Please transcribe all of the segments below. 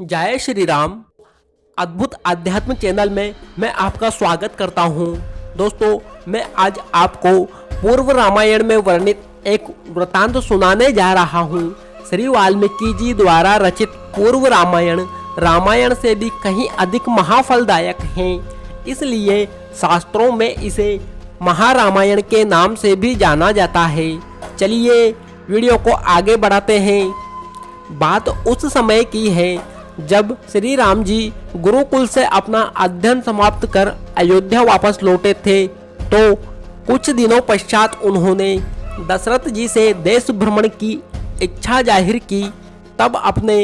जय श्री राम। अद्भुत आध्यात्म चैनल में मैं आपका स्वागत करता हूं। दोस्तों, मैं आज आपको पूर्व रामायण में वर्णित एक वृतांत सुनाने जा रहा हूं। श्री वाल्मीकि जी द्वारा रचित पूर्व रामायण रामायण से भी कहीं अधिक महाफलदायक है। इसलिए शास्त्रों में इसे महारामायण के नाम से भी जाना जाता है। चलिए वीडियो को आगे बढ़ाते हैं। बात उस समय की है जब श्री राम जी गुरुकुल से अपना अध्ययन समाप्त कर अयोध्या वापस लौटे थे, तो कुछ दिनों पश्चात उन्होंने दशरथ जी से देश भ्रमण की इच्छा जाहिर की। तब अपने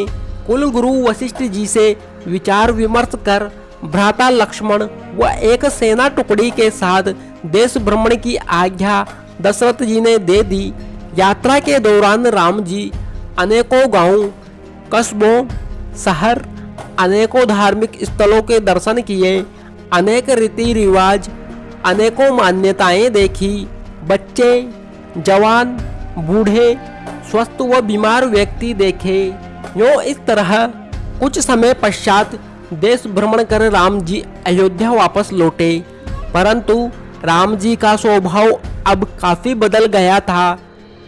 कुल गुरु वशिष्ठ जी से विचार विमर्श कर भ्राता लक्ष्मण व एक सेना टुकड़ी के साथ देश भ्रमण की आज्ञा दशरथ जी ने दे दी। यात्रा के दौरान राम जी अनेकों गांवों, कस्बों, शहर, अनेकों धार्मिक स्थलों के दर्शन किए, अनेक रीति रिवाज, अनेकों मान्यताएं देखी। बच्चे, जवान, बूढ़े, स्वस्थ व बीमार व्यक्ति देखे। यूं इस तरह कुछ समय पश्चात देश भ्रमण कर राम जी अयोध्या वापस लौटे। परंतु राम जी का स्वभाव अब काफी बदल गया था।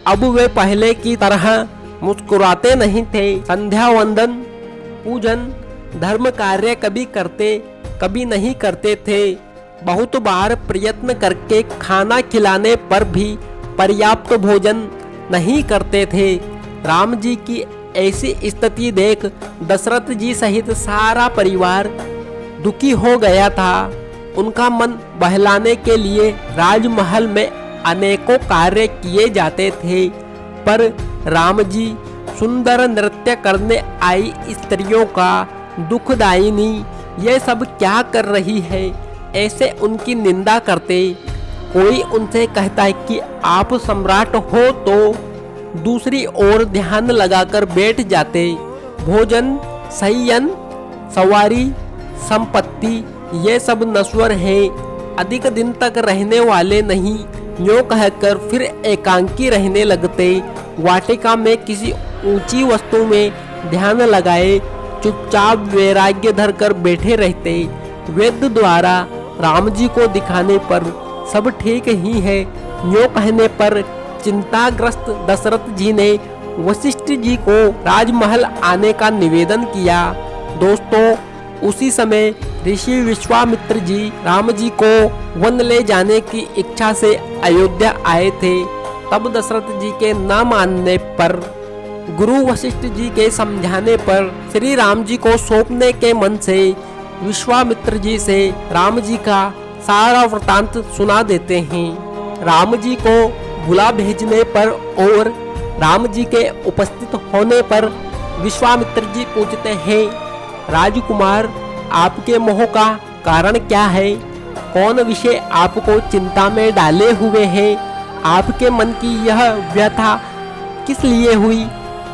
अब वे पहले की तरह मुस्कुराते नहीं थे। संध्या वंदन, पूजन, धर्म कार्य कभी करते कभी नहीं करते थे। बहुत बार प्रयत्न करके खाना खिलाने पर भी पर्याप्त भोजन नहीं करते थे। राम जी की ऐसी स्थिति देख दशरथ जी सहित सारा परिवार दुखी हो गया था। उनका मन बहलाने के लिए राजमहल में अनेकों कार्य किए जाते थे, पर राम जी सुंदर नृत्य करने आई स्त्रियों का दुखदायिनी ये सब क्या कर रही है, ऐसे उनकी निंदा करते। कोई उनसे कहता है कि आप सम्राट हो, तो दूसरी ओर ध्यान लगाकर बैठ जाते। भोजन, शयन, सवारी, संपत्ति ये सब नश्वर है, अधिक दिन तक रहने वाले नहीं। यूं कहकर फिर एकांकी रहने लगते। वाटिका में किसी ऊंची वस्तु में ध्यान लगाए चुपचाप वैराग्य धरकर बैठे रहते। वेद द्वारा राम जी को दिखाने पर सब ठीक ही है, यूं कहने पर चिंताग्रस्त दशरथ जी ने वशिष्ठ जी को राजमहल आने का निवेदन किया। दोस्तों, उसी समय ऋषि विश्वामित्र जी राम जी को वन ले जाने की इच्छा से अयोध्या आए थे। तब दशरथ जी के न मानने पर, गुरु वशिष्ठ जी के समझाने पर श्री राम जी को सौंपने के मन से विश्वामित्र जी से राम जी का सारा वृतांत सुना देते हैं। राम जी को बुला भेजने पर और राम जी के उपस्थित होने पर विश्वामित्र जी पूछते हैं, राजकुमार, आपके मोह का कारण क्या है? कौन विषय आपको चिंता में डाले हुए है? आपके मन की यह व्यथा किस लिए हुई,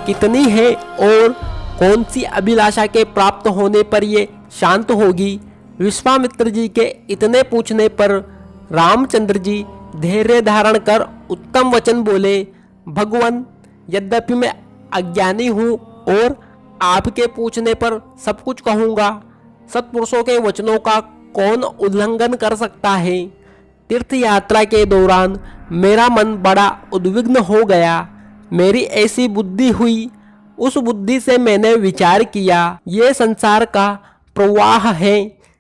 कितनी है और कौन सी अभिलाषा के प्राप्त होने पर ये शांत होगी? विश्वामित्र जी के इतने पूछने पर रामचंद्र जी धैर्य धारण कर उत्तम वचन बोले, भगवान, यद्यपि मैं अज्ञानी हूँ और आपके पूछने पर सब कुछ कहूँगा। सत्पुरुषों के वचनों का कौन उल्लंघन कर सकता है? तीर्थ यात्रा के दौरान मेरा मन बड़ा उद्विग्न हो गया। मेरी ऐसी बुद्धि हुई, उस बुद्धि से मैंने विचार किया, ये संसार का प्रवाह है,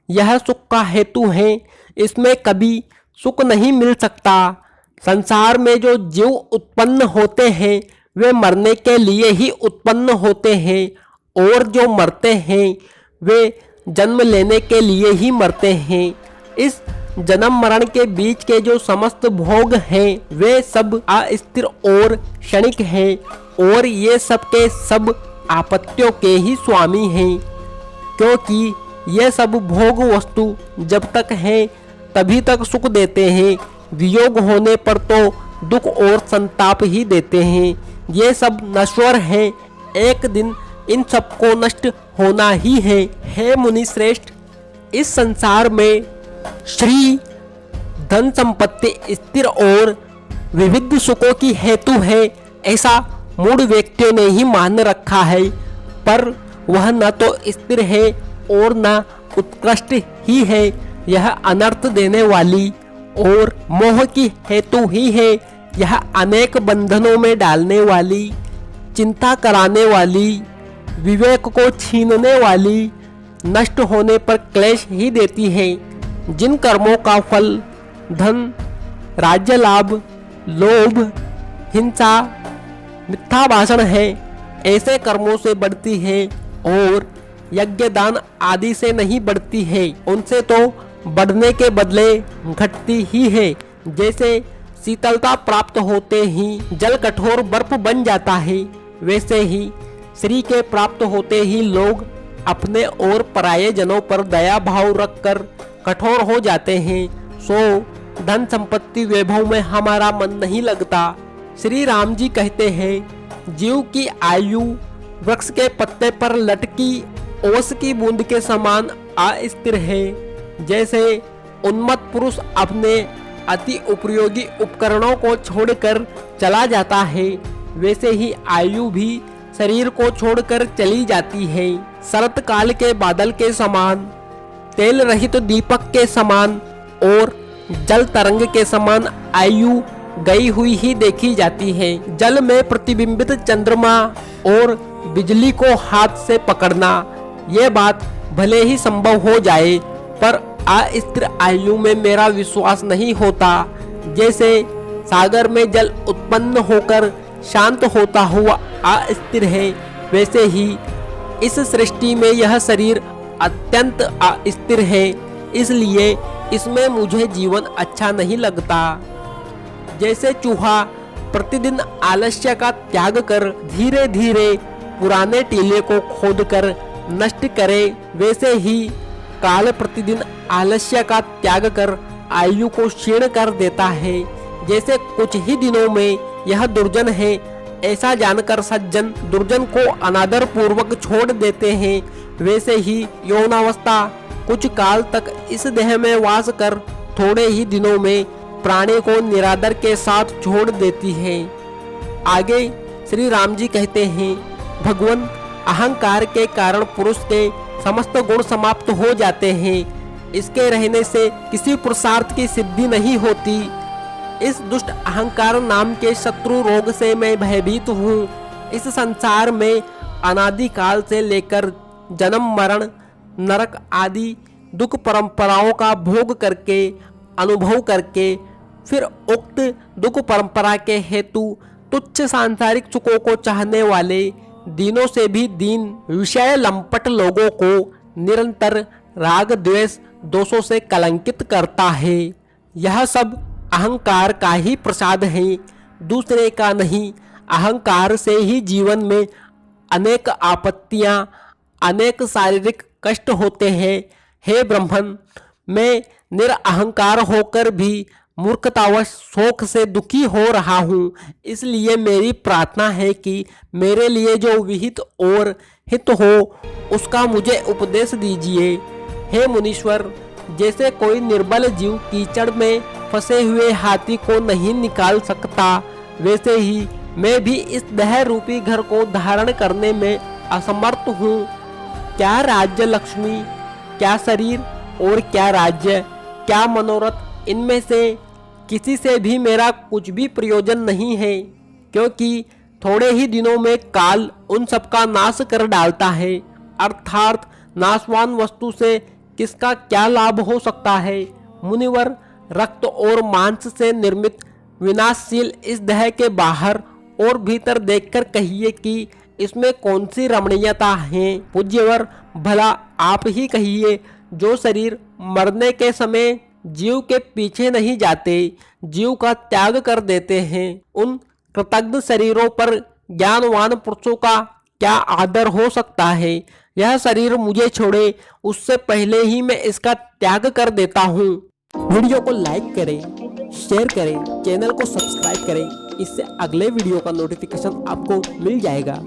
यह सुख का हेतु है, इसमें कभी सुख नहीं मिल सकता। संसार में जो जीव उत्पन्न होते हैं वे मरने के लिए ही उत्पन्न होते हैं, और जो मरते हैं वे जन्म लेने के लिए ही मरते हैं। इस जन्म मरण के बीच के जो समस्त भोग हैं वे सब अस्थिर और क्षणिक हैं, और ये सब के सब आपत्तियों के ही स्वामी हैं, क्योंकि ये सब भोग वस्तु जब तक हैं तभी तक सुख देते हैं, वियोग होने पर तो दुख और संताप ही देते हैं। ये सब नश्वर हैं, एक दिन इन सबको नष्ट होना ही है। हे मुनि श्रेष्ठ, इस संसार में श्री, धन संपत्ति स्थिर और विविध सुखों की हेतु है, ऐसा मूढ़ व्यक्तियों ने ही मान रखा है। पर वह न तो स्थिर है और न उत्कृष्ट ही है। यह अनर्थ देने वाली और मोह की हेतु ही है। यह अनेक बंधनों में डालने वाली, चिंता कराने वाली, विवेक को छीनने वाली, नष्ट होने पर क्लेश ही देती है। जिन कर्मों का फल धन, राज्य लाभ, लोभ, हिंसा, मिथ्या भाषण है, ऐसे कर्मों से बढ़ती है और यज्ञ दान आदि से नहीं बढ़ती है। उनसे तो बढ़ने के बदले घटती ही है। जैसे शीतलता प्राप्त होते ही जल कठोर बर्फ बन जाता है, वैसे ही श्री के प्राप्त होते ही लोग अपने और पराये जनों पर दया भाव रखकर कठोर हो जाते हैं। सो धन संपत्ति वैभव में हमारा मन नहीं लगता। श्री राम जी कहते हैं, जीव की आयु वृक्ष के पत्ते पर लटकी ओस की बूंद के समान अस्थिर है। जैसे उन्मत्त पुरुष अपने अति उपयोगी उपकरणों को छोड़कर चला जाता है, वैसे ही आयु भी शरीर को छोड़कर चली जाती है। शरत काल के बादल के समान, तेल रहित दीपक के समान और जल तरंग के समान आयु गई हुई ही देखी जाती है। जल में प्रतिबिंबित चंद्रमा और बिजली को हाथ से पकड़ना, ये बात भले ही संभव हो जाए, पर अस्थिर आयु में मेरा विश्वास नहीं होता। जैसे सागर में जल उत्पन्न होकर शांत होता हुआ अस्थिर है, वैसे ही इस सृष्टि में यह शरीर अत्यंत अस्थिर है। इसलिए इसमें मुझे जीवन अच्छा नहीं लगता। जैसे चूहा प्रतिदिन आलस्य का त्याग कर धीरे धीरे पुराने टीले को खोदकर नष्ट करे, वैसे ही काल प्रतिदिन आलस्य का त्याग कर आयु को क्षीण कर देता है। जैसे कुछ ही दिनों में यह दुर्जन है, ऐसा जानकर सज्जन दुर्जन को अनादर पूर्वक छोड़ देते हैं, वैसे ही यौनावस्था कुछ काल तक इस देह में वास कर थोड़े ही दिनों में प्राणी को निरादर के साथ छोड़ देती है। आगे श्री राम जी कहते हैं, भगवान अहंकार के कारण पुरुष के समस्त गुण समाप्त हो जाते हैं। इसके रहने से किसी पुरुषार्थ की सिद्धि नहीं होती। इस दुष्ट अहंकार नाम के शत्रु रोग से मैं भयभीत हूँ। इस संसार में अनादिकाल से लेकर जन्म मरण नरक आदि दुख परंपराओं का भोग करके अनुभव करके फिर उक्त दुख परंपरा के हेतु तुच्छ सांसारिक सुखों को चाहने वाले दीनों से भी दीन विषय लंपट लोगों को निरंतर राग द्वेष दोषों से कलंकित करता है। यह सब अहंकार का ही प्रसाद है, दूसरे का नहीं। अहंकार से ही जीवन में अनेक आपत्तियां, अनेक शारीरिक कष्ट होते हैं। हे ब्रह्मन, मैं निरअहंकार होकर भी मूर्खतावश शोक से दुखी हो रहा हूँ। इसलिए मेरी प्रार्थना है कि मेरे लिए जो विहित और हित हो उसका मुझे उपदेश दीजिए। हे मुनीश्वर, जैसे कोई निर्बल जीव कीचड़ में फंसे हुए हाथी को नहीं निकाल सकता, वैसे ही मैं भी इस देह रूपी घर को धारण करने में असमर्थ हूँ। क्या राज्य लक्ष्मी, क्या शरीर और क्या राज्य, क्या मनोरथ, इनमें से किसी से भी मेरा कुछ भी प्रयोजन नहीं है, क्योंकि थोड़े ही दिनों में काल उन सबका नाश कर डालता है। अर्थात नाशवान वस्तु से किसका क्या लाभ हो सकता है। मुनिवर, रक्त और मांस से निर्मित विनाशशील इस देह के बाहर और भीतर देखकर कहिए कि इसमें कौन सी रमणीयता है। पूज्यवर, भला आप ही कहिए, जो शरीर मरने के समय जीव के पीछे नहीं जाते, जीव का त्याग कर देते हैं, उन कृतज्ञ शरीरों पर ज्ञानवान पुरुषों का क्या आदर हो सकता है। यह शरीर मुझे छोड़े उससे पहले ही मैं इसका त्याग कर देता हूँ। वीडियो को लाइक करें, शेयर करें, चैनल को सब्सक्राइब करें, इससे अगले वीडियो का नोटिफिकेशन आपको मिल जाएगा।